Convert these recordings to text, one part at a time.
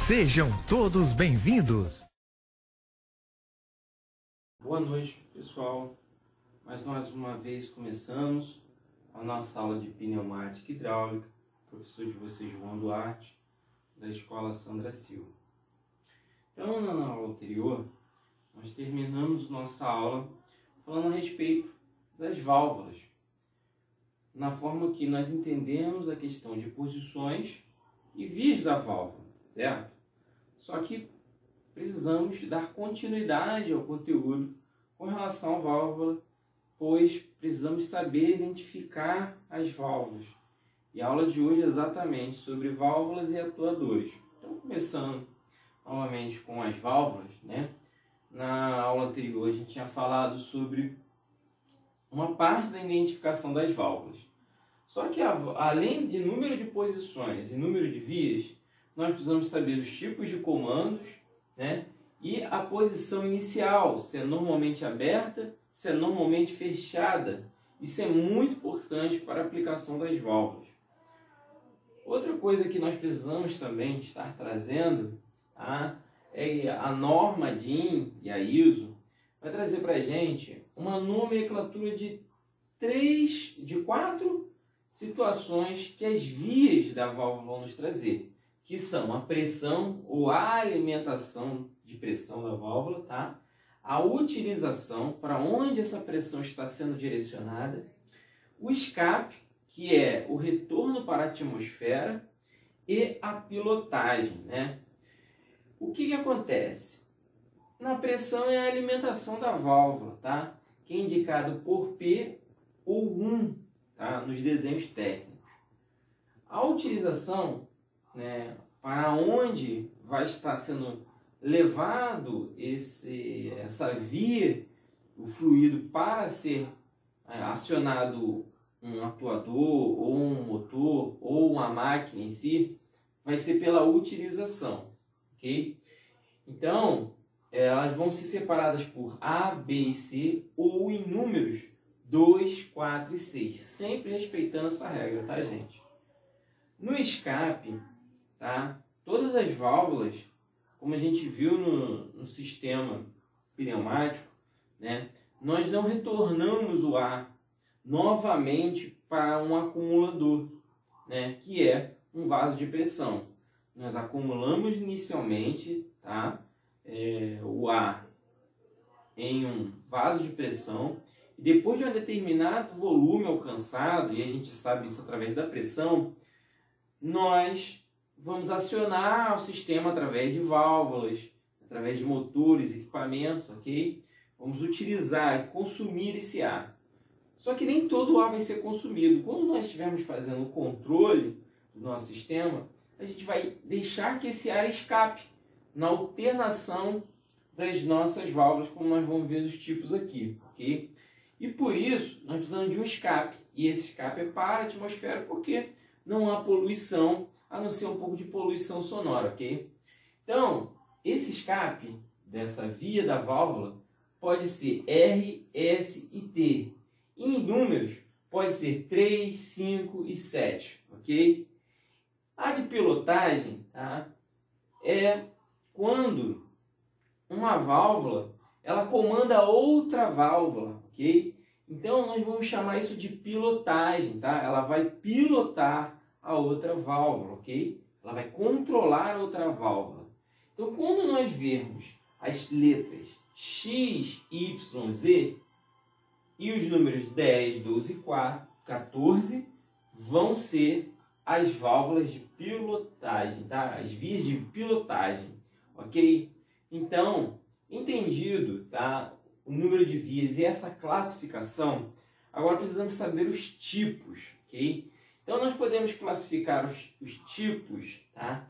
Sejam todos bem-vindos. Boa noite, pessoal. Mais uma vez começamos a nossa aula de pneumática hidráulica. Professor de vocês, João Duarte, da Escola Sandra Silva. Então, na aula anterior, nós terminamos nossa aula falando a respeito das válvulas, na forma que nós entendemos a questão de posições e vias da válvula, certo? Só que precisamos dar continuidade ao conteúdo com relação à válvula, pois precisamos saber identificar as válvulas. E a aula de hoje é exatamente sobre válvulas e atuadores. Então, começando novamente com as válvulas, né? Na aula anterior a gente tinha falado sobre uma parte da identificação das válvulas. Só que além de número de posições e número de vias, nós precisamos saber os tipos de comandos, né? E a posição inicial, se é normalmente aberta, se é normalmente fechada. Isso é muito importante para a aplicação das válvulas. Outra coisa que nós precisamos também estar trazendo, tá? É a norma DIN e a ISO vai trazer para a gente uma nomenclatura de 4 situações que as vias da válvula vão nos trazer, que são a pressão ou a alimentação de pressão da válvula, tá? A utilização, para onde essa pressão está sendo direcionada, o escape, que é o retorno para a atmosfera, e a pilotagem, né? O que acontece? Na pressão é a alimentação da válvula, tá? Que é indicado por P ou 1, tá? Nos desenhos técnicos. A utilização, né, para onde vai estar sendo levado essa via, o fluido, para ser acionado um atuador, ou um motor, ou uma máquina em si, vai ser pela utilização, ok? Então, elas vão ser separadas por A, B e C, ou em números 2, 4 e 6, sempre respeitando essa regra, tá, gente? No escape, tá? Todas as válvulas, como a gente viu no sistema pneumático, né? Nós não retornamos o ar novamente para um acumulador, né? Que é um vaso de pressão. Nós acumulamos inicialmente, tá? O ar em um vaso de pressão, e depois de um determinado volume alcançado, e a gente sabe isso através da pressão, nós vamos acionar o sistema através de válvulas, através de motores, equipamentos, ok? Vamos utilizar e consumir esse ar. Só que nem todo o ar vai ser consumido. Quando nós estivermos fazendo o controle do nosso sistema, a gente vai deixar que esse ar escape na alternação das nossas válvulas, como nós vamos ver os tipos aqui, ok? E por isso, nós precisamos de um escape. E esse escape é para a atmosfera, porque não há poluição, a não ser um pouco de poluição sonora, ok? Então, esse escape dessa via da válvula pode ser R, S e T. E em números, pode ser 3, 5 e 7, ok? A de pilotagem, tá? É quando uma válvula ela comanda outra válvula, ok? Então, nós vamos chamar isso de pilotagem, tá? Ela vai pilotar a outra válvula, ok? Ela vai controlar a outra válvula. Então, quando nós vermos as letras X, Y, Z e os números 10, 12 e 14, vão ser as válvulas de pilotagem, tá? As vias de pilotagem, ok? Então, entendido, tá? O número de vias e essa classificação, agora precisamos saber os tipos, ok? Então, nós podemos classificar os tipos, tá?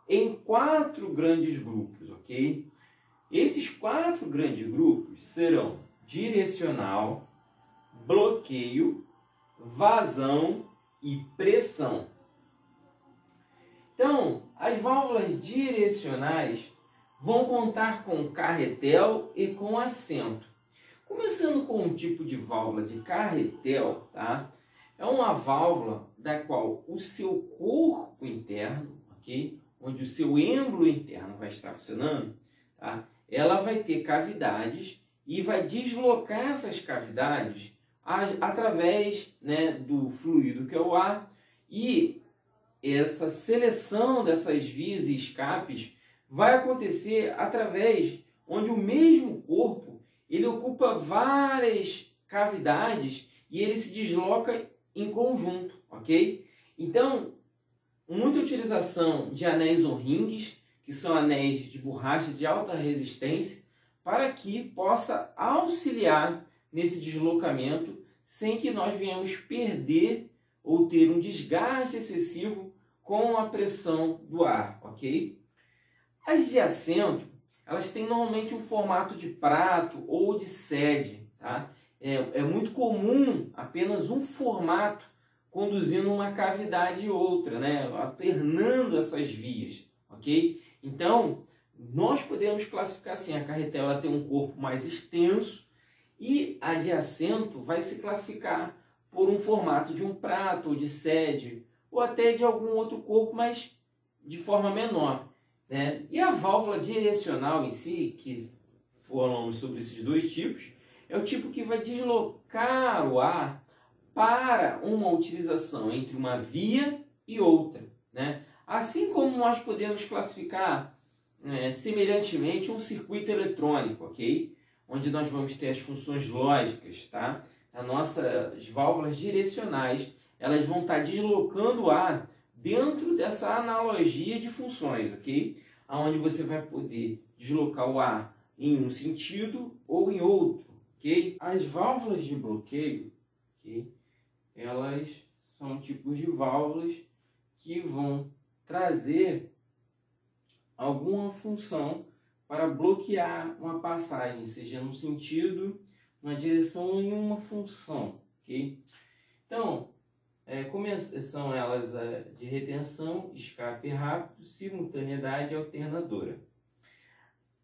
Em 4 grandes grupos, ok? Esses 4 grandes grupos serão direcional, bloqueio, vazão e pressão. Então, as válvulas direcionais vão contar com carretel e com assento. Começando com o tipo de válvula de carretel, tá? É uma válvula da qual o seu corpo interno, ok? onde o seu êmbolo interno vai estar funcionando, tá? Ela vai ter cavidades e vai deslocar essas cavidades através, né, do fluido que é o ar, e essa seleção dessas vias e escapes vai acontecer através onde o mesmo corpo ele ocupa várias cavidades e ele se desloca em conjunto, ok? Então, muita utilização de anéis ou rings, que são anéis de borracha de alta resistência, para que possa auxiliar nesse deslocamento sem que nós venhamos perder ou ter um desgaste excessivo com a pressão do ar, ok? As de assento, elas têm normalmente um formato de prato ou de sede, tá? É muito comum apenas um formato conduzindo uma cavidade e outra, né? Alternando essas vias, ok? Então, nós podemos classificar assim, a carretel ela tem um corpo mais extenso e a de assento vai se classificar por um formato de um prato ou de sede ou até de algum outro corpo, mas de forma menor, né? E a válvula direcional em si, que falamos sobre esses dois tipos, é o tipo que vai deslocar o ar para uma utilização entre uma via e outra, né? Assim como nós podemos classificar semelhantemente um circuito eletrônico, ok? Onde nós vamos ter as funções lógicas, tá? As nossas válvulas direcionais, elas vão estar deslocando o ar dentro dessa analogia de funções, ok? Onde você vai poder deslocar o ar em um sentido ou em outro, ok? As válvulas de bloqueio, ok? Elas são tipos de válvulas que vão trazer alguma função para bloquear uma passagem, seja num sentido, uma direção ou em uma função, ok? Então, são elas de retenção, escape rápido, simultaneidade e alternadora.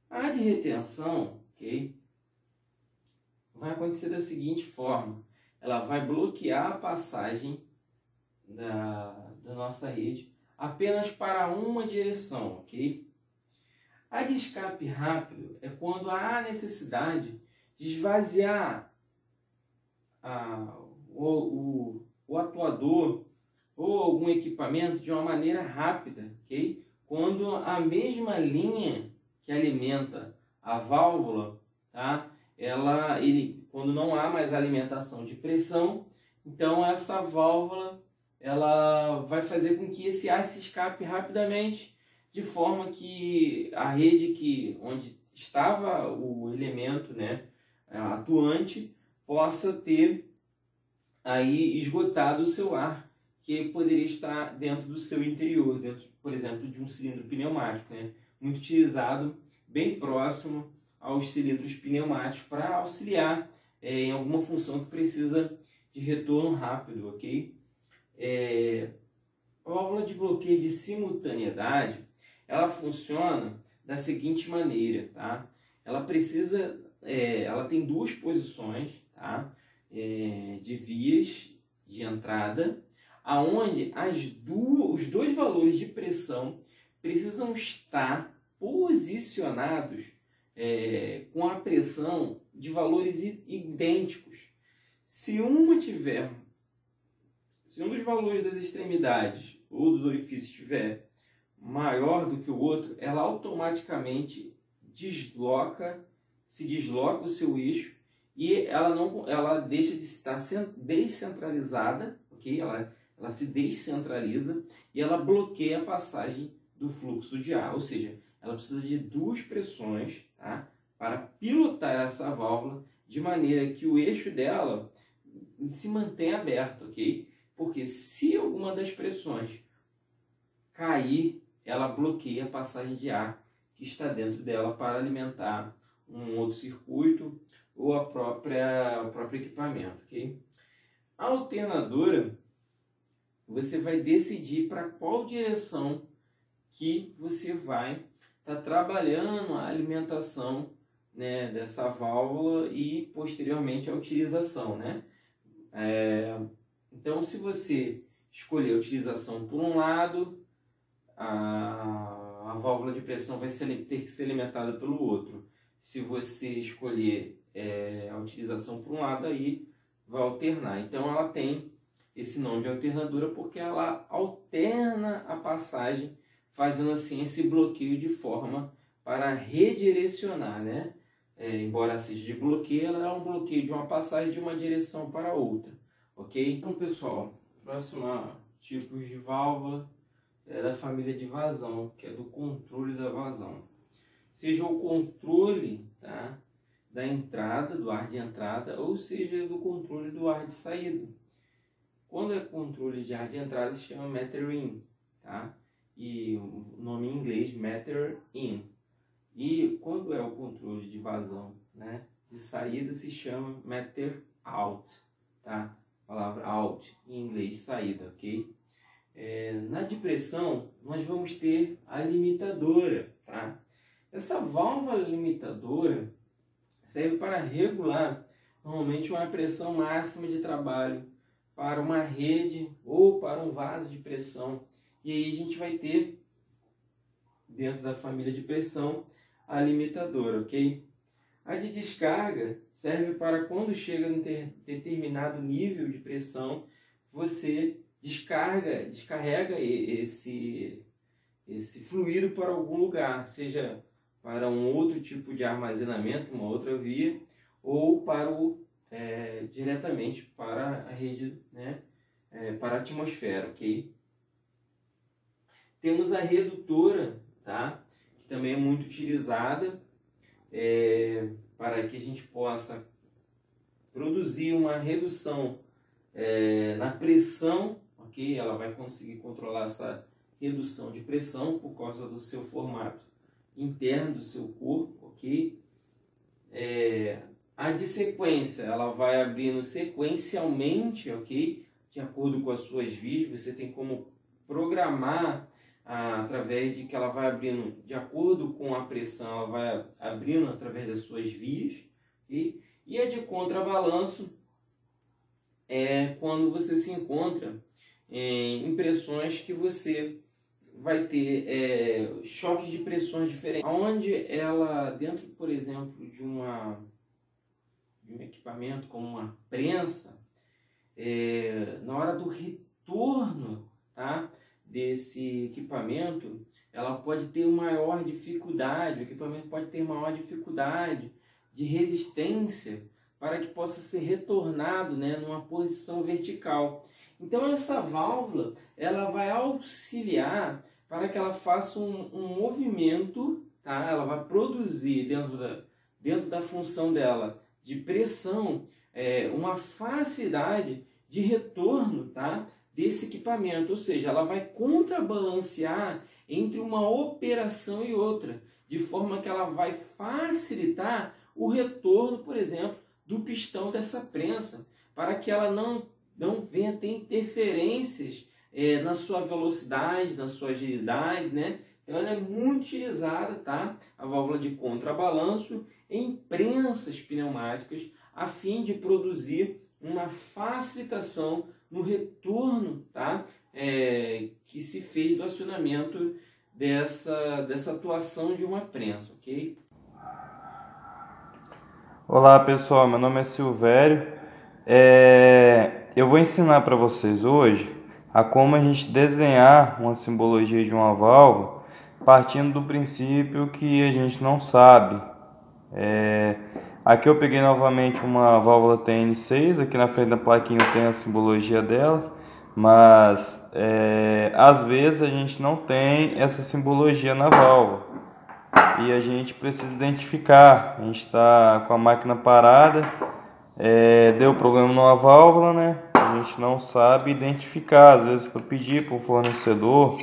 A de retenção, ok? Vai acontecer da seguinte forma: ela vai bloquear a passagem da nossa rede apenas para uma direção, ok? A de escape rápido é quando há necessidade de esvaziar o atuador ou algum equipamento de uma maneira rápida, ok? Quando a mesma linha que alimenta a válvula, tá? Quando não há mais alimentação de pressão, então essa válvula ela vai fazer com que esse ar se escape rapidamente, de forma que a rede onde estava o elemento, né, atuante possa ter aí esgotado o seu ar, que poderia estar dentro do seu interior, dentro, por exemplo, de um cilindro pneumático, né, muito utilizado, bem próximo aos cilindros pneumáticos, para auxiliar em alguma função que precisa de retorno rápido, ok? A válvula de bloqueio de simultaneidade, ela funciona da seguinte maneira, tá? Ela tem duas posições, tá? De vias de entrada, aonde os dois valores de pressão precisam estar posicionados com a pressão de valores idênticos. Se um dos valores das extremidades ou dos orifícios estiver maior do que o outro, ela automaticamente se desloca o seu eixo e ela deixa de estar descentralizada, ok? Ela se descentraliza e ela bloqueia a passagem do fluxo de ar, ou seja, ela precisa de duas pressões, tá? Para pilotar essa válvula de maneira que o eixo dela se mantenha aberto, ok? Porque se alguma das pressões cair, ela bloqueia a passagem de ar que está dentro dela para alimentar um outro circuito ou o próprio equipamento, ok? A alternadora, você vai decidir para qual direção que você vai estar trabalhando a alimentação, né, dessa válvula e posteriormente a utilização, né? Então, se você escolher a utilização por um lado, a válvula de pressão vai ter que ser alimentada pelo outro. Se você escolher a utilização por um lado, aí vai alternar. Então ela tem esse nome de alternadora porque ela alterna a passagem, fazendo assim esse bloqueio de forma para redirecionar, né? Embora seja de bloqueio, ela é um bloqueio de uma passagem de uma direção para outra, ok? Então, pessoal, próximo tipos de válvula é da família de vazão, que é do controle da vazão. Seja o controle, tá, da entrada, do ar de entrada, ou seja do controle do ar de saída. Quando é controle de ar de entrada, se chama meter in, tá? E o nome em inglês, meter in. E quando é o controle de vazão, né, de saída, se chama meter out, tá? A palavra out, em inglês, saída, ok? Na de pressão, nós vamos ter a limitadora, tá? Essa válvula limitadora serve para regular, normalmente, uma pressão máxima de trabalho para uma rede ou para um vaso de pressão. E aí a gente vai ter, dentro da família de pressão, a limitadora, ok? A de descarga serve para quando chega em determinado nível de pressão, você descarrega esse fluido para algum lugar, seja para um outro tipo de armazenamento, uma outra via, ou para diretamente para a rede, né? Para a atmosfera, ok? Temos a redutora, tá? Que também é muito utilizada para que a gente possa produzir uma redução na pressão, ok? Ela vai conseguir controlar essa redução de pressão por causa do seu formato interno do seu corpo, ok? A de sequência, ela vai abrindo sequencialmente, ok? De acordo com as suas vias, você tem como programar através de que ela vai abrindo, de acordo com a pressão, ela vai abrindo através das suas vias, ok? E a de contrabalanço é quando você se encontra em impressões que você vai ter choques de pressões diferentes, onde ela, dentro, por exemplo, de um equipamento como uma prensa, na hora do retorno, tá, desse equipamento, ela pode ter maior dificuldade, o equipamento pode ter maior dificuldade de resistência para que possa ser retornado, né, numa posição vertical. Então essa válvula, ela vai auxiliar para que ela faça um movimento, tá? Ela vai produzir dentro da função dela de pressão, uma facilidade de retorno, tá, desse equipamento, ou seja, ela vai contrabalancear entre uma operação e outra, de forma que ela vai facilitar o retorno, por exemplo, do pistão dessa prensa, para que ela não venha ter interferências na sua velocidade, na sua agilidade, né? Então ela é muito utilizada, tá? A válvula de contrabalanço em prensas pneumáticas, a fim de produzir uma facilitação no retorno, tá? Que se fez do acionamento dessa atuação de uma prensa, ok? Olá pessoal, meu nome é Silvério. Eu vou ensinar para vocês hoje a como a gente desenhar uma simbologia de uma válvula partindo do princípio que a gente não sabe. Aqui eu peguei novamente uma válvula TN6, aqui na frente da plaquinha eu tenho a simbologia dela, mas às vezes a gente não tem essa simbologia na válvula e a gente precisa identificar. A gente está com a máquina parada, deu problema numa válvula, né? A gente não sabe identificar, às vezes para pedir para o fornecedor.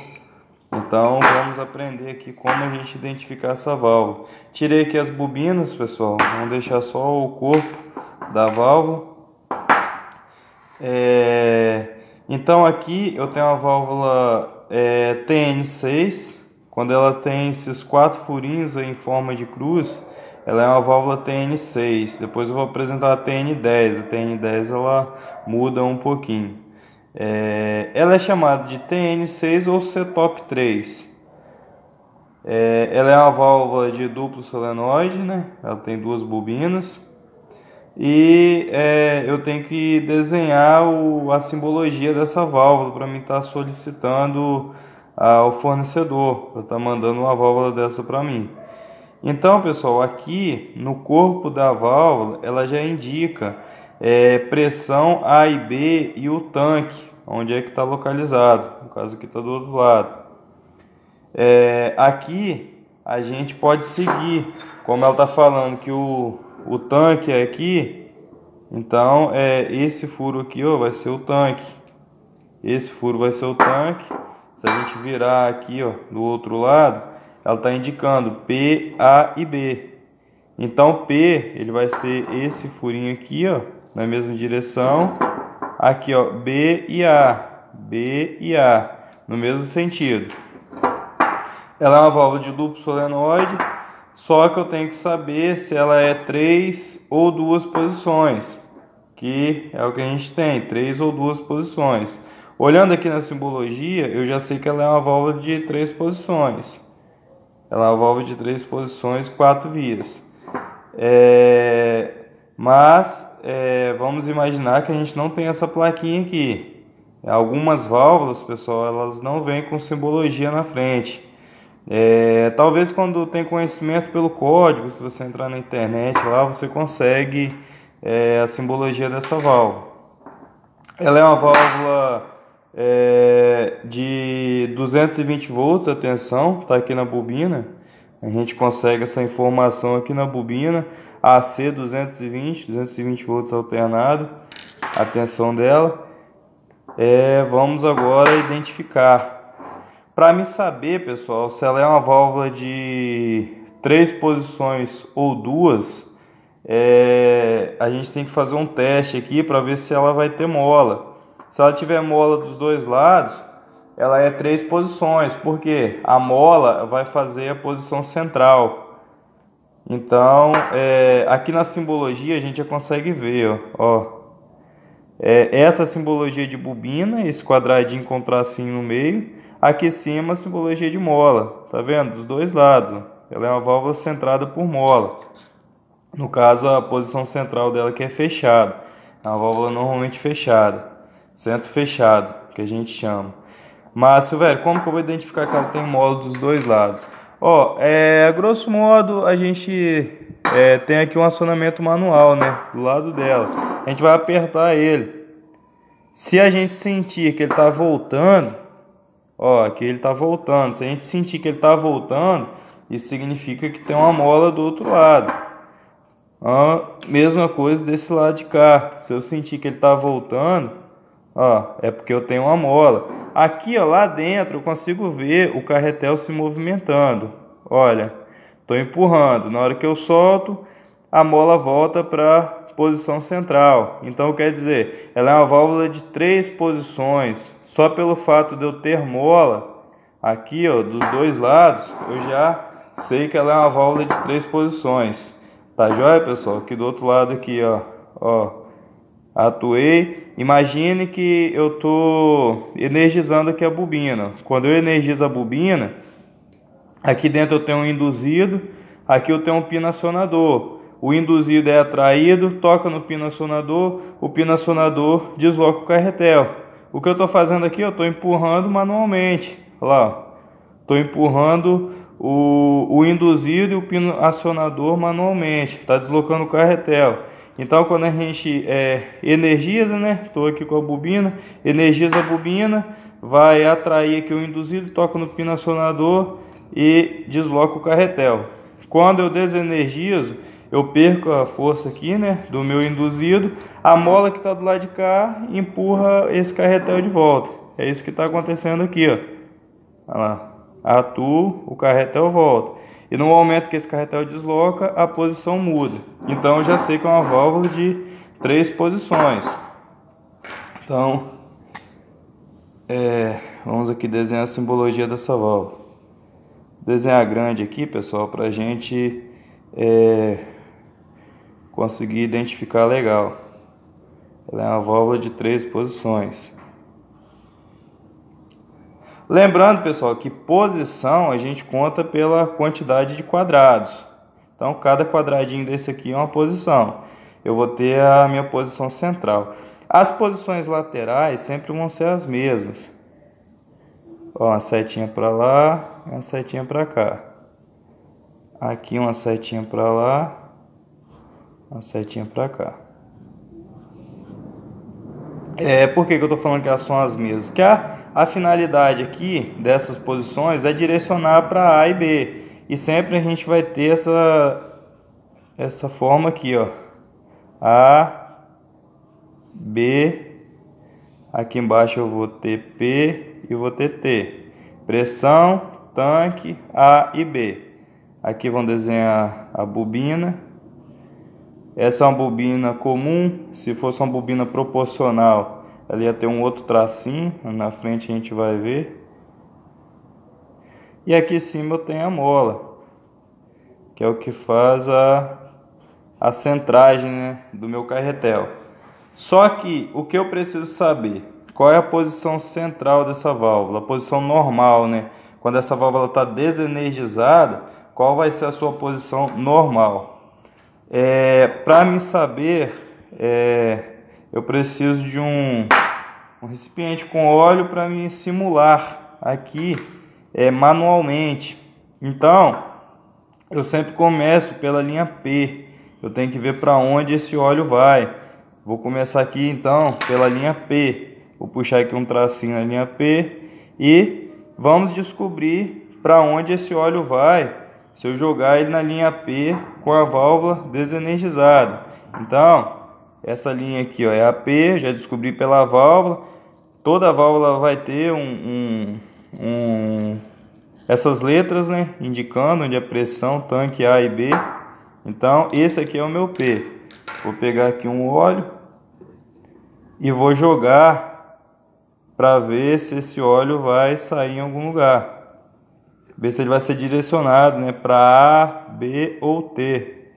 Então vamos aprender aqui como a gente identificar essa válvula. Tirei aqui as bobinas, pessoal, vamos deixar só o corpo da válvula. Então aqui eu tenho uma válvula TN6. Quando ela tem esses 4 furinhos aí em forma de cruz, ela é uma válvula TN6. Depois eu vou apresentar a TN10. A TN10 ela muda um pouquinho. Ela é chamada de TN6 ou CTOP 3. Ela é uma válvula de duplo solenoide, né? Ela tem duas bobinas. E eu tenho que desenhar a simbologia dessa válvula para mim estar solicitando ao fornecedor para estar mandando uma válvula dessa para mim. Então, pessoal, aqui no corpo da válvula ela já indica pressão A e B e o tanque, onde é que está localizado. No caso aqui está do outro lado. Aqui a gente pode seguir, como ela está falando que o tanque é aqui, então esse furo aqui, ó, vai ser o tanque. Esse furo vai ser o tanque. Se a gente virar aqui, ó, do outro lado, ela está indicando P, A e B. Então P ele vai ser esse furinho aqui, ó, na mesma direção. Aqui, ó, B e A, no mesmo sentido. Ela é uma válvula de duplo solenoide, só que eu tenho que saber se ela é 3 ou 2 posições, que é o que a gente tem, 3 ou 2 posições. Olhando aqui na simbologia, eu já sei que ela é uma válvula de 3 posições. Ela é uma válvula de 3 posições, 4 vias. Mas vamos imaginar que a gente não tem essa plaquinha aqui. Algumas válvulas, pessoal, elas não vêm com simbologia na frente. Talvez quando tem conhecimento pelo código, se você entrar na internet lá, você consegue a simbologia dessa válvula. Ela é uma válvula de 220 volts, atenção, está aqui na bobina. A gente consegue essa informação aqui na bobina. AC 220 volts alternado, atenção dela. Vamos agora identificar. Para me saber, pessoal, se ela é uma válvula de 3 posições ou 2, a gente tem que fazer um teste aqui para ver se ela vai ter mola. Se ela tiver mola dos dois lados, ela é 3 posições, porque a mola vai fazer a posição central. Então, aqui na simbologia a gente já consegue ver, ó. Essa simbologia de bobina, esse quadradinho com tracinho no meio. Aqui em cima a simbologia de mola, tá vendo? Dos dois lados, ó. Ela é uma válvula centrada por mola. No caso, a posição central dela que é fechada. É uma válvula normalmente fechada, centro fechado, que a gente chama. Mas, Silvério, como que eu vou identificar que ela tem mola dos dois lados? Grosso modo, a gente tem aqui um acionamento manual, né? Do lado dela. A gente vai apertar ele. Se a gente sentir que ele está voltando, aqui ele está voltando. Se a gente sentir que ele está voltando, isso significa que tem uma mola do outro lado. Mesma coisa desse lado de cá. Se eu sentir que ele está voltando, é porque eu tenho uma mola. Aqui, lá dentro, eu consigo ver o carretel se movimentando. Olha, estou empurrando. Na hora que eu solto, a mola volta para posição central. Então, quer dizer, ela é uma válvula de 3 posições. Só pelo fato de eu ter mola aqui, dos dois lados, eu já sei que ela é uma válvula de 3 posições. Tá joia, pessoal? Aqui do outro lado aqui, atuei. Imagine que eu estou energizando aqui a bobina. Quando eu energizo a bobina, aqui dentro eu tenho um induzido, aqui eu tenho um pino acionador. O induzido é atraído, toca no pino acionador, o pino acionador desloca o carretel. O que eu estou fazendo aqui, eu estou empurrando manualmente. Olha lá, estou empurrando o induzido e o pino acionador manualmente. Está deslocando o carretel. Então, quando a gente energiza, né? Estou aqui com a bobina, energiza a bobina, vai atrair aqui o induzido, toca no pino acionador e desloca o carretel. Quando eu desenergizo, eu perco a força aqui, né, do meu induzido, a mola que está do lado de cá empurra esse carretel de volta. É isso que está acontecendo aqui, ó. Olha lá, atuo, o carretel volta. E no momento que esse carretel desloca, a posição muda. Então eu já sei que é uma válvula de 3 posições. Então, vamos aqui desenhar a simbologia dessa válvula. Desenhar grande aqui, pessoal, para a gente conseguir identificar legal. Ela é uma válvula de 3 posições. Lembrando, pessoal, que posição a gente conta pela quantidade de quadrados. Então, cada quadradinho desse aqui é uma posição. Eu vou ter a minha posição central. As posições laterais sempre vão ser as mesmas. Ó, uma setinha para lá, uma setinha para cá. Aqui uma setinha para lá, uma setinha para cá. Por que eu estou falando que elas são as mesmas? Que a finalidade aqui dessas posições é direcionar para A e B. E sempre a gente vai ter essa forma aqui, ó. A, B, aqui embaixo eu vou ter P e vou ter T. Pressão, tanque, A e B. Aqui vamos desenhar a bobina. Essa é uma bobina comum. Se fosse uma bobina proporcional, ela ia ter um outro tracinho. Na frente a gente vai ver. E aqui em cima eu tenho a mola, que é o que faz a centragem, né, do meu carretel. Só que o que eu preciso saber? Qual é a posição central dessa válvula? A posição normal, né? Quando essa válvula está desenergizada, qual vai ser a sua posição normal? Para me saber, eu preciso de um recipiente com óleo para me simular aqui manualmente. Então, eu sempre começo pela linha P. Eu tenho que ver para onde esse óleo vai. Vou começar aqui então pela linha P. Vou puxar aqui um tracinho na linha P e vamos descobrir para onde esse óleo vai se eu jogar ele na linha P com a válvula desenergizada. Então, essa linha aqui, ó, é a P, já descobri pela válvula. Toda válvula vai ter essas letras, né, indicando onde é a pressão, tanque A e B. Então, esse aqui é o meu P. Vou pegar aqui um óleo e vou jogar para ver se esse óleo vai sair em algum lugar. Ver se ele vai ser direcionado, né, para A, B ou T.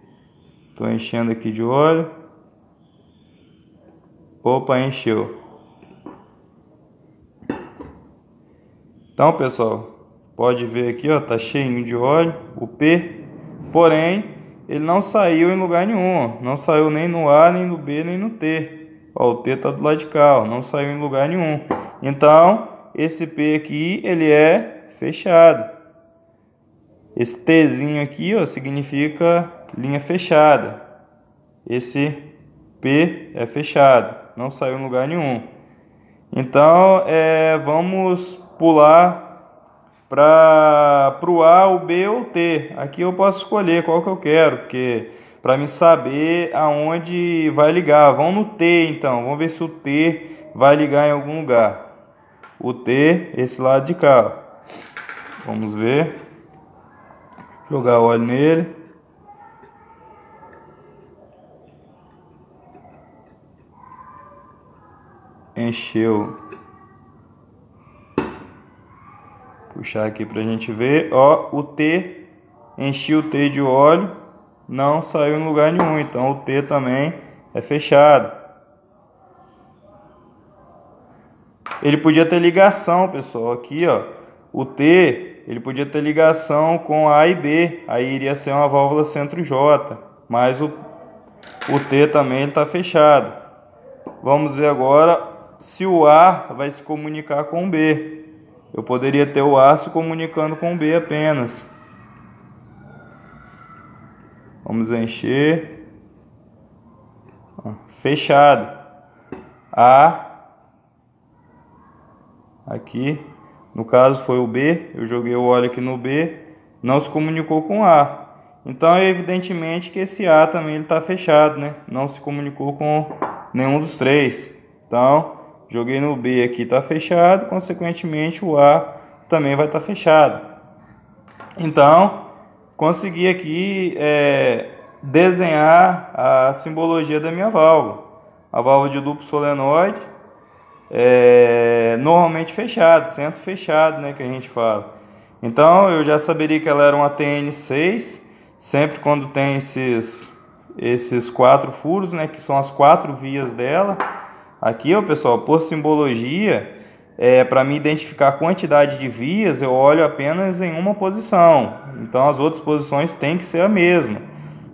Estou enchendo aqui de óleo. Opa, encheu. Então, pessoal, pode ver aqui, ó, tá cheinho de óleo, o P. Porém, ele não saiu em lugar nenhum, ó. Não saiu nem no A, nem no B, nem no T. Ó, o T tá do lado de cá, ó, não saiu em lugar nenhum. Então, esse P aqui, ele é fechado. Esse Tzinho aqui, ó, significa linha fechada. Esse P é fechado, não saiu em lugar nenhum. Então, vamos pular para o A, o B ou o T. Aqui eu posso escolher qual que eu quero, porque para me saber aonde vai ligar. Vamos no T então, vamos ver se o T vai ligar em algum lugar. O T, esse lado de cá. Vamos ver. Jogar óleo nele. Encheu. Puxar aqui pra gente ver. Ó, o T, enchi o T de óleo, não saiu em lugar nenhum. Então o T também é fechado. Ele podia ter ligação, pessoal. Aqui, ó, o T, ele podia ter ligação com A e B. Aí iria ser uma válvula centro J. Mas o T também está fechado. Vamos ver agora se o A vai se comunicar com o B. Eu poderia ter o A se comunicando com o B apenas. Vamos encher. Fechado. A. Aqui. No caso foi o B. Eu joguei o óleo aqui no B. Não se comunicou com o A. Então é evidentemente que esse A também está fechado, né? Não se comunicou com nenhum dos três. Então, joguei no B aqui, está fechado. Consequentemente, o A também vai estar fechado. Então, consegui aqui desenhar a simbologia da minha válvula. A válvula de duplo solenoide, normalmente fechado, centro fechado, né, que a gente fala. Então, eu já saberia que ela era uma TN6. Sempre quando tem esses 4 furos, né, que são as 4 vias dela. Aqui, ó, pessoal, por simbologia, para me identificar a quantidade de vias, eu olho apenas em uma posição. Então as outras posições têm que ser a mesma.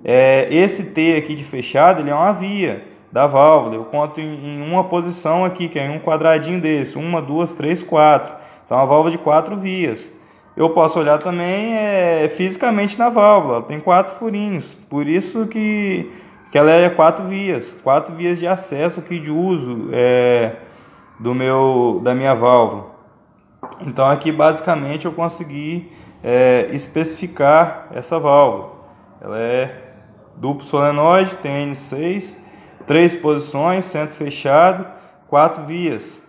Esse T aqui de fechado, ele é uma via da válvula. Eu conto em uma posição aqui, que é em um quadradinho desse. 1, 2, 3, 4. Então, é uma válvula de 4 vias. Eu posso olhar também fisicamente na válvula. Ela tem 4 furinhos. Por isso que ela é 4 vias. 4 vias de acesso aqui de uso da minha válvula. Então, aqui basicamente eu consegui especificar essa válvula. Ela é duplo solenoide, TN6, 3 posições, centro fechado, 4 vias.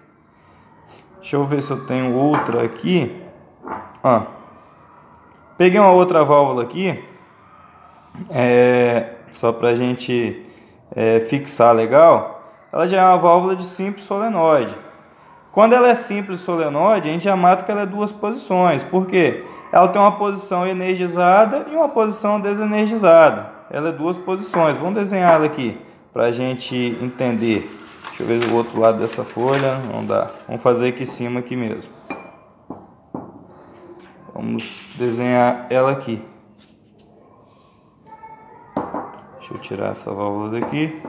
Deixa eu ver se eu tenho outra aqui. Peguei uma outra válvula aqui, só para a gente fixar legal. Ela já é uma válvula de simples solenoide. Quando ela é simples solenoide, a gente já mata que ela é 2 posições. Por quê? Ela tem uma posição energizada e uma posição desenergizada. Ela é 2 posições. Vamos desenhar ela aqui para a gente entender. Deixa eu ver o outro lado dessa folha. Não dá. Vamos fazer aqui em cima aqui mesmo. Vamos desenhar ela aqui. Deixa eu tirar essa válvula daqui.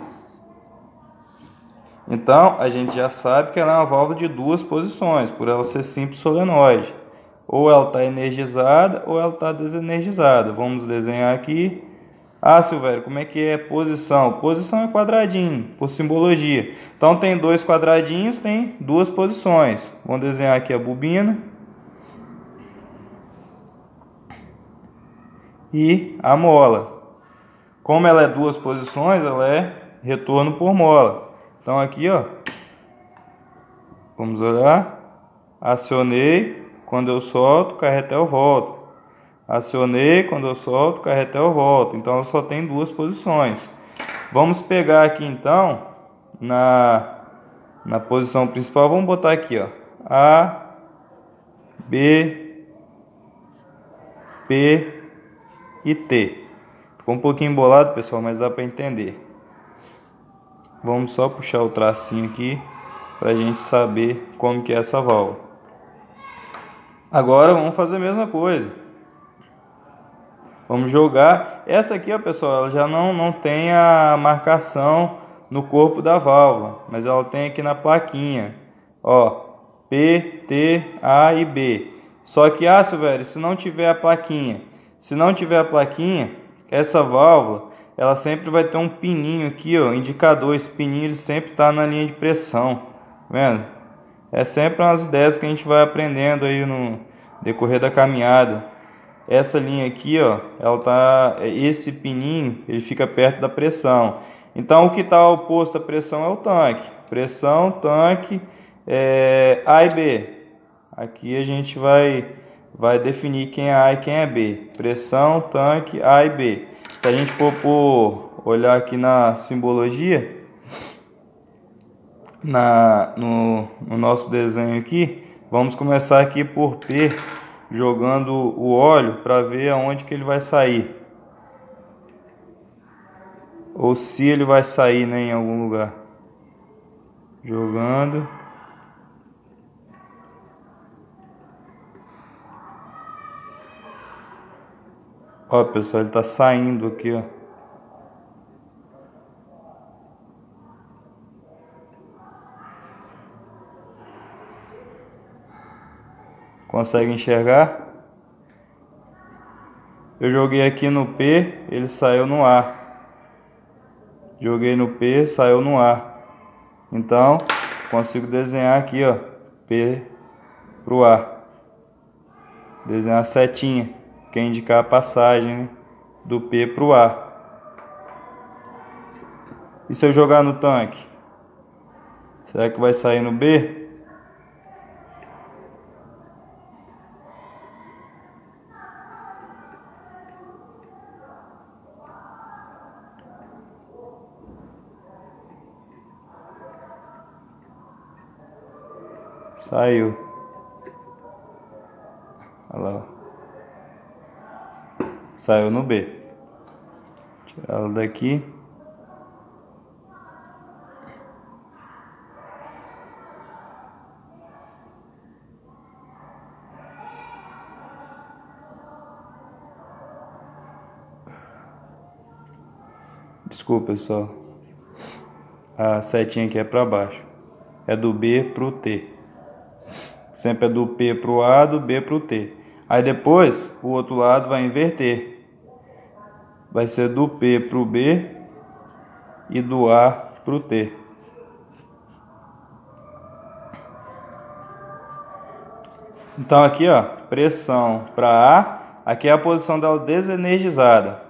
Então, a gente já sabe que ela é uma válvula de 2 posições, por ela ser simples solenoide. Ou ela está energizada ou ela está desenergizada. Vamos desenhar aqui. Silvério, como é que é posição? Posição é quadradinho, por simbologia. Então, tem 2 quadradinhos, tem 2 posições. Vamos desenhar aqui a bobina. E a mola. Como ela é 2 posições, ela é retorno por mola. Então aqui, vamos olhar. Acionei, quando eu solto, carretel volta. Acionei, quando eu solto, carretel volta. Então ela só tem 2 posições. Vamos pegar aqui então, na posição principal, vamos botar aqui, A, B, P e T. Ficou um pouquinho embolado, pessoal, mas dá para entender. Vamos só puxar o tracinho aqui para a gente saber como que é essa válvula. Agora vamos fazer a mesma coisa. Vamos jogar. Essa aqui, pessoal, ela já não tem a marcação no corpo da válvula, mas ela tem aqui na plaquinha. P, T, A e B. Só que, Silvério, se não tiver a plaquinha, essa válvula ela sempre vai ter um pininho aqui, indicador. Esse pininho ele sempre está na linha de pressão, tá vendo? É sempre umas ideias que a gente vai aprendendo aí no decorrer da caminhada. Essa linha aqui, esse pininho, ele fica perto da pressão. Então, o que está oposto à pressão é o tanque. Pressão, tanque, A e B. Aqui a gente vai definir quem é A e quem é B. Pressão, tanque, A e B. Se a gente for olhar aqui na simbologia, no nosso desenho aqui, vamos começar aqui por P, jogando o óleo para ver aonde que ele vai sair. Ou se ele vai sair, né, em algum lugar. Jogando. Pessoal, ele está saindo aqui, Consegue enxergar? Eu joguei aqui no P, ele saiu no A. Joguei no P, saiu no A. Então, consigo desenhar aqui, P pro A. Desenhar a setinha, que é indicar a passagem do P pro A. E se eu jogar no tanque? Será que vai sair no B? Saiu. Olha lá. Saiu no B. Tirar ela daqui. Desculpa, pessoal. A setinha aqui é para baixo. É do B para o T. Sempre é do P para o A, do B para o T. Aí depois, o outro lado vai inverter. Vai ser do P para o B e do A para o T. Então aqui, ó, pressão para A, aqui é a posição dela desenergizada.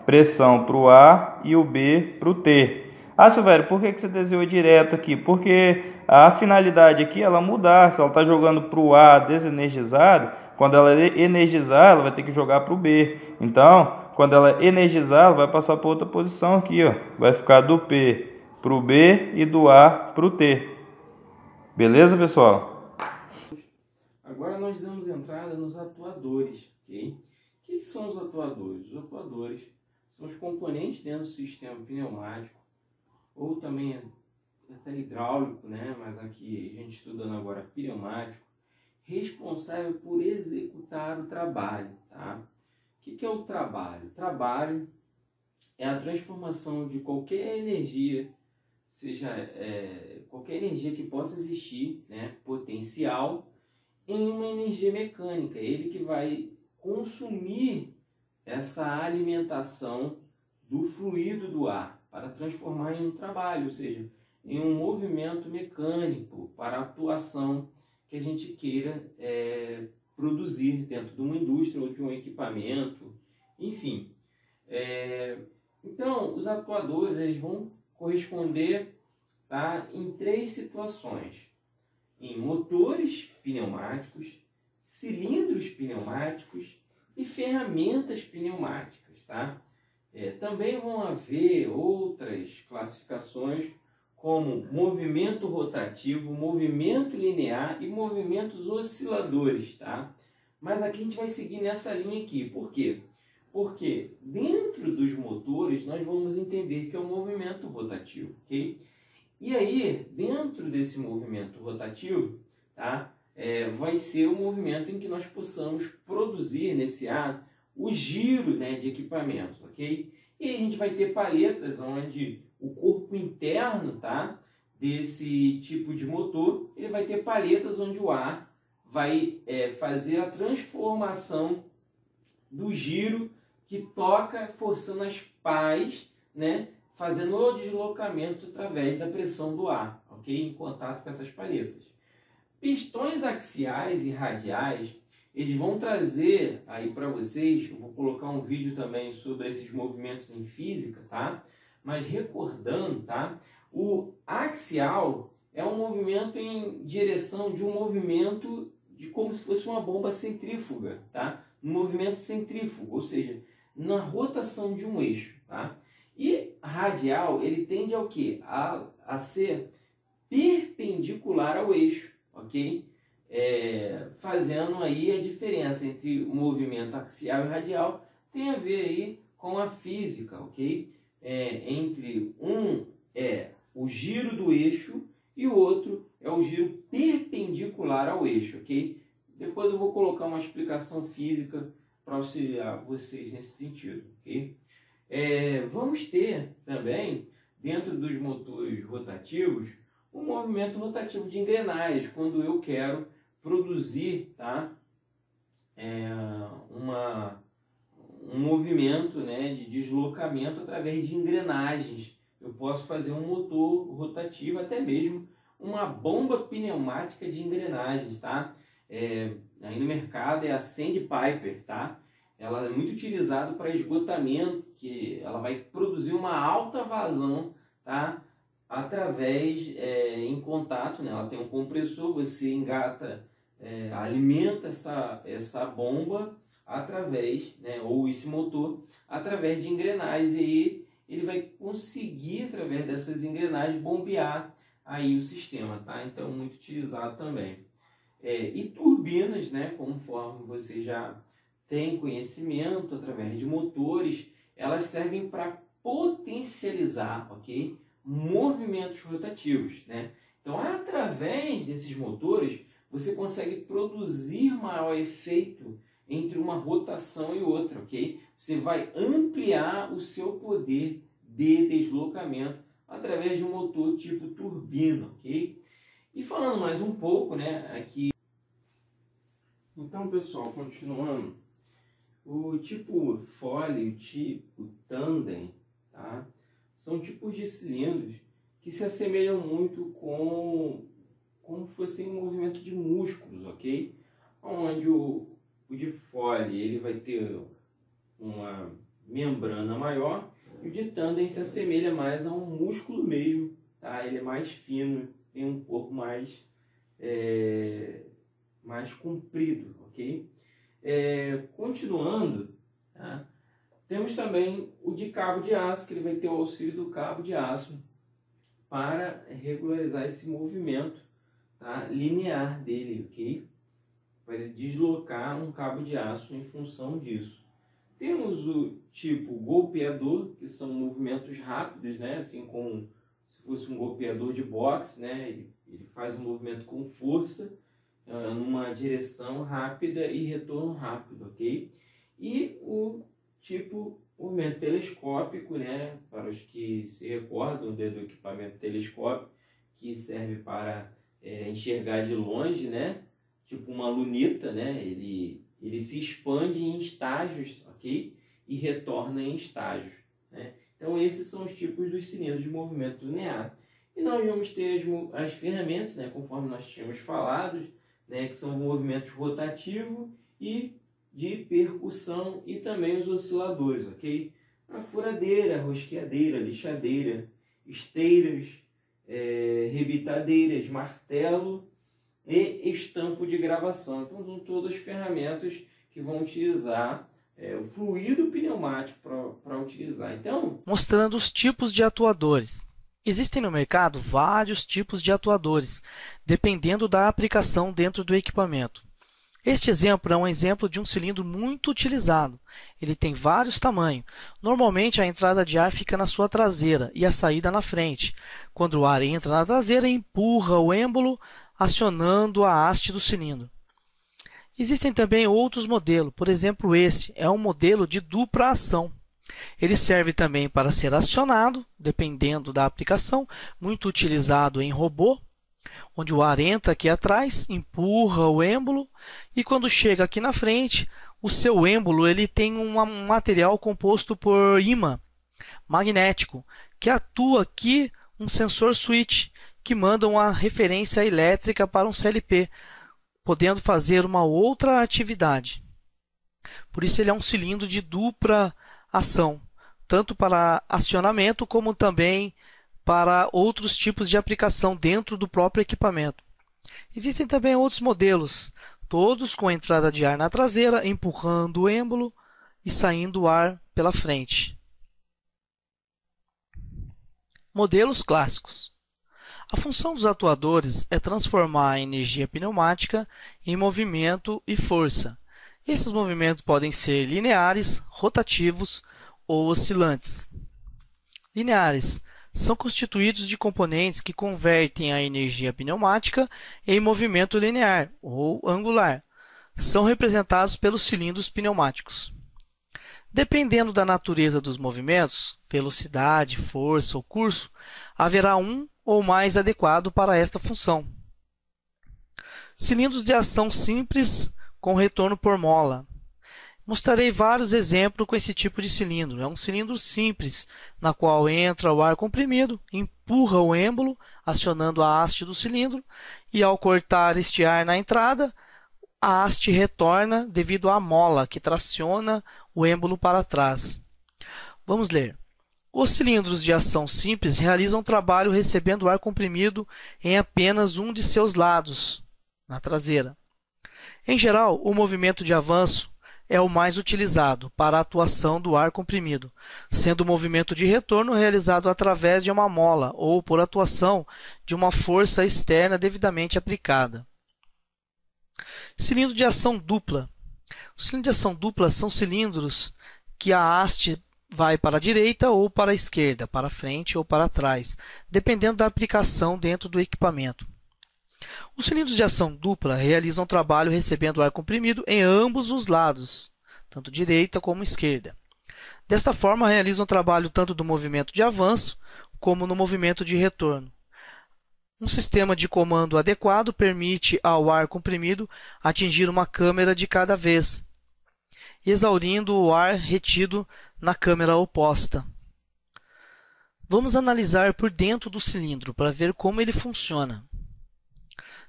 Pressão para o A e o B para o T. Ah, Silvério, por que você desenhou direto aqui? Porque a finalidade aqui é ela mudar. Se ela está jogando para o A desenergizado, quando ela energizar, ela vai ter que jogar para o B. Então, quando ela energizar, ela vai passar para outra posição aqui, ó. Vai ficar do P para o B e do A para o T. Beleza, pessoal? Agora nós damos entrada nos atuadores, ok? O que são os atuadores? Os atuadores são os componentes dentro do sistema pneumático, ou também até hidráulico, né? Mas aqui a gente estudando agora pneumático, responsável por executar o trabalho, tá? O que é o trabalho? O trabalho é a transformação de qualquer energia, seja qualquer energia que possa existir, né? Potencial, em uma energia mecânica. Ele que vai consumir essa alimentação do fluido do ar para transformar em um trabalho, ou seja, em um movimento mecânico para a atuação que a gente queira produzir dentro de uma indústria ou de um equipamento, enfim. Então, os atuadores eles vão corresponder, tá, em 3 situações: em motores pneumáticos, cilindros pneumáticos e ferramentas pneumáticas, tá? Também vão haver outras classificações como movimento rotativo, movimento linear e movimentos osciladores, tá? Mas aqui a gente vai seguir nessa linha aqui. Por quê? Porque dentro dos motores nós vamos entender que é o movimento rotativo, ok? E aí, dentro desse movimento rotativo, tá? Vai ser o movimento em que nós possamos produzir nesse ar o giro, né, de equipamentos, ok? E aí a gente vai ter paletas onde o corpo interno, tá, desse tipo de motor, ele vai ter paletas onde o ar vai fazer a transformação do giro que toca forçando as pás, né, fazendo o deslocamento através da pressão do ar, ok? Em contato com essas paletas. Pistões axiais e radiais, eles vão trazer aí para vocês, eu vou colocar um vídeo também sobre esses movimentos em física, tá? Mas recordando, tá? O axial é um movimento em direção de um movimento de como se fosse uma bomba centrífuga, tá? Um movimento centrífugo, ou seja, na rotação de um eixo, tá? E radial, ele tende ao quê? A ser perpendicular ao eixo, ok? Fazendo aí a diferença entre o movimento axial e radial, tem a ver aí com a física, ok? Entre um é o giro do eixo e o outro é o giro perpendicular ao eixo, ok? Depois eu vou colocar uma explicação física para auxiliar vocês nesse sentido, ok? Vamos ter também, dentro dos motores rotativos, um movimento rotativo de engrenagens, quando eu quero produzir, tá, um movimento, né, de deslocamento através de engrenagens. Eu posso fazer um motor rotativo, até mesmo uma bomba pneumática de engrenagens, tá? Aí no mercado é a Sandpiper, tá? Ela é muito utilizada para esgotamento, que ela vai produzir uma alta vazão, tá? Através, em contato, né? Ela tem um compressor, você engata, alimenta essa bomba através, né? Ou esse motor, através de engrenagens, e aí ele vai conseguir, através dessas engrenagens, bombear aí o sistema, tá? Então, muito utilizado também. E turbinas, né? Conforme você já tem conhecimento, através de motores, elas servem para potencializar, ok? Movimentos rotativos, né? Então, através desses motores, você consegue produzir maior efeito entre uma rotação e outra, ok? Você vai ampliar o seu poder de deslocamento através de um motor tipo turbina, ok? E falando mais um pouco, né, aqui. Então, pessoal, continuando, o tipo Foley e o tipo Tandem, tá? São tipos de cilindros que se assemelham muito com como se fosse um movimento de músculos, ok? Onde o de Foley ele vai ter uma membrana maior e o de Tandem se assemelha mais a um músculo mesmo, tá? Ele é mais fino, tem um corpo mais comprido, ok? Continuando, tá? Temos também o de cabo de aço, que ele vai ter o auxílio do cabo de aço para regularizar esse movimento, tá, linear dele, ok? Para ele deslocar um cabo de aço em função disso. Temos o tipo golpeador, que são movimentos rápidos, né? Assim como se fosse um golpeador de boxe, né? Ele faz um movimento com força, numa direção rápida e retorno rápido, ok? E o tipo movimento telescópico, né? Para os que se recordam do equipamento telescópico, que serve para enxergar de longe, né? Tipo uma luneta, né? Ele se expande em estágios, ok? E retorna em estágios, né? Então esses são os tipos dos cilindros de movimento linear. E nós vamos ter as ferramentas, né? Conforme nós tínhamos falado, né? Que são movimentos rotativos e de percussão e também os osciladores, ok? A furadeira, rosqueadeira, lixadeira, esteiras, rebitadeiras, martelo e estampo de gravação. Então são todas ferramentas que vão utilizar o fluido pneumático para utilizar. Então, mostrando os tipos de atuadores. Existem no mercado vários tipos de atuadores, dependendo da aplicação dentro do equipamento. Este exemplo é um exemplo de um cilindro muito utilizado. Ele tem vários tamanhos. Normalmente a entrada de ar fica na sua traseira e a saída na frente. Quando o ar entra na traseira, empurra o êmbolo, acionando a haste do cilindro. Existem também outros modelos, por exemplo esse é um modelo de dupla ação. Ele serve também para ser acionado, dependendo da aplicação, muito utilizado em robô, onde o ar entra aqui atrás, empurra o êmbolo e quando chega aqui na frente, o seu êmbolo ele tem um material composto por ímã magnético, que atua aqui um sensor switch, que manda uma referência elétrica para um CLP, podendo fazer uma outra atividade. Por isso ele é um cilindro de dupla ação, tanto para acionamento como também para outros tipos de aplicação dentro do próprio equipamento. Existem também outros modelos, todos com entrada de ar na traseira, empurrando o êmbolo e saindo o ar pela frente. Modelos clássicos. A função dos atuadores é transformar a energia pneumática em movimento e força. Esses movimentos podem ser lineares, rotativos ou oscilantes. Lineares são constituídos de componentes que convertem a energia pneumática em movimento linear ou angular. São representados pelos cilindros pneumáticos. Dependendo da natureza dos movimentos, velocidade, força ou curso, haverá um ou mais adequado para esta função. Cilindros de ação simples com retorno por mola. Mostrarei vários exemplos com esse tipo de cilindro. É um cilindro simples, na qual entra o ar comprimido, empurra o êmbolo, acionando a haste do cilindro, e ao cortar este ar na entrada, a haste retorna devido à mola que traciona o êmbolo para trás. Vamos ler. Os cilindros de ação simples realizam o trabalho recebendo ar comprimido em apenas um de seus lados, na traseira. Em geral, o movimento de avanço é o mais utilizado para a atuação do ar comprimido, sendo o movimento de retorno realizado através de uma mola ou por atuação de uma força externa devidamente aplicada. Cilindro de ação dupla. Os cilindros de ação dupla são cilindros que a haste vai para a direita ou para a esquerda, para frente ou para trás, dependendo da aplicação dentro do equipamento. Os cilindros de ação dupla realizam trabalho recebendo ar comprimido em ambos os lados, tanto direita como esquerda. Desta forma, realizam trabalho tanto do movimento de avanço como no movimento de retorno. Um sistema de comando adequado permite ao ar comprimido atingir uma câmara de cada vez, exaurindo o ar retido na câmara oposta. Vamos analisar por dentro do cilindro para ver como ele funciona.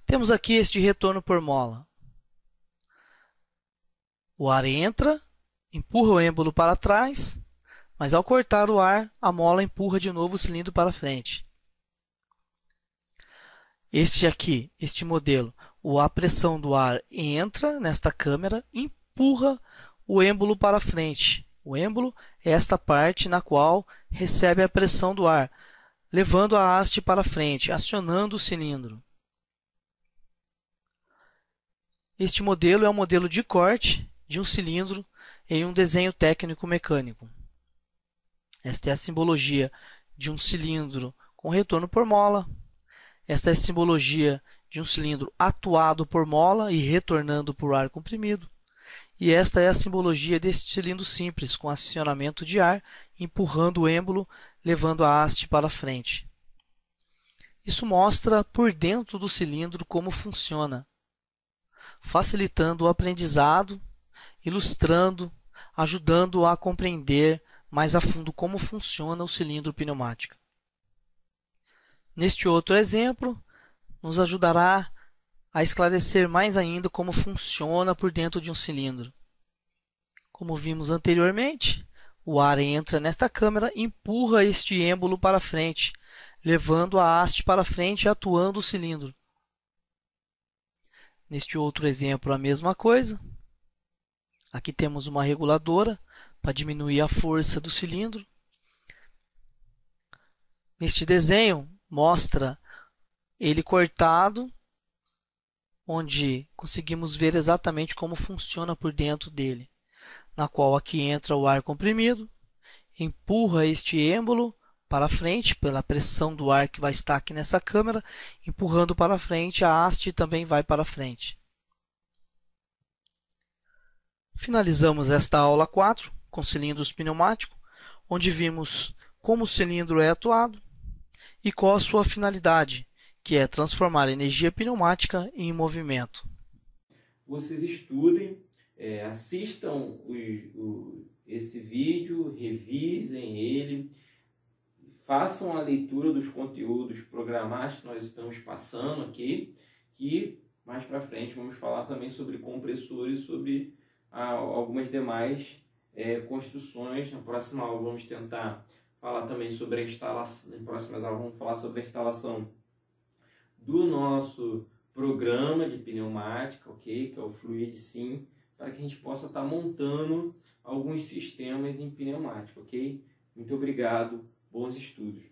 Temos aqui este retorno por mola. O ar entra, empurra o êmbolo para trás, mas ao cortar o ar, a mola empurra de novo o cilindro para frente. Este modelo, a pressão do ar entra nesta câmara, empurra o êmbolo para frente. O êmbolo é esta parte na qual recebe a pressão do ar, levando a haste para frente, acionando o cilindro. Este modelo é um modelo de corte de um cilindro em um desenho técnico mecânico. Esta é a simbologia de um cilindro com retorno por mola. Esta é a simbologia de um cilindro atuado por mola e retornando por ar comprimido. E esta é a simbologia deste cilindro simples, com acionamento de ar, empurrando o êmbolo, levando a haste para frente. Isso mostra por dentro do cilindro como funciona, facilitando o aprendizado, ilustrando, ajudando a compreender mais a fundo como funciona o cilindro pneumático. Neste outro exemplo, nos ajudará a esclarecer mais ainda como funciona por dentro de um cilindro. Como vimos anteriormente, o ar entra nesta câmara e empurra este êmbolo para frente, levando a haste para frente e atuando o cilindro. Neste outro exemplo, a mesma coisa. Aqui temos uma reguladora para diminuir a força do cilindro. Neste desenho, mostra ele cortado, onde conseguimos ver exatamente como funciona por dentro dele, na qual aqui entra o ar comprimido, empurra este êmbolo para frente, pela pressão do ar que vai estar aqui nessa câmara, empurrando para frente, a haste também vai para frente. Finalizamos esta aula 4 com cilindros pneumáticos, onde vimos como o cilindro é atuado e qual a sua finalidade, que é transformar a energia pneumática em movimento. Vocês estudem, assistam esse vídeo, revisem ele, façam a leitura dos conteúdos programados que nós estamos passando aqui, que mais para frente vamos falar também sobre compressores, sobre algumas demais construções. Na próxima aula vamos tentar falar também sobre a instalação, em próximas aulas vamos falar sobre a instalação do nosso programa de pneumática, ok? Que é o FluidSim, para que a gente possa estar montando alguns sistemas em pneumática, ok? Muito obrigado, bons estudos.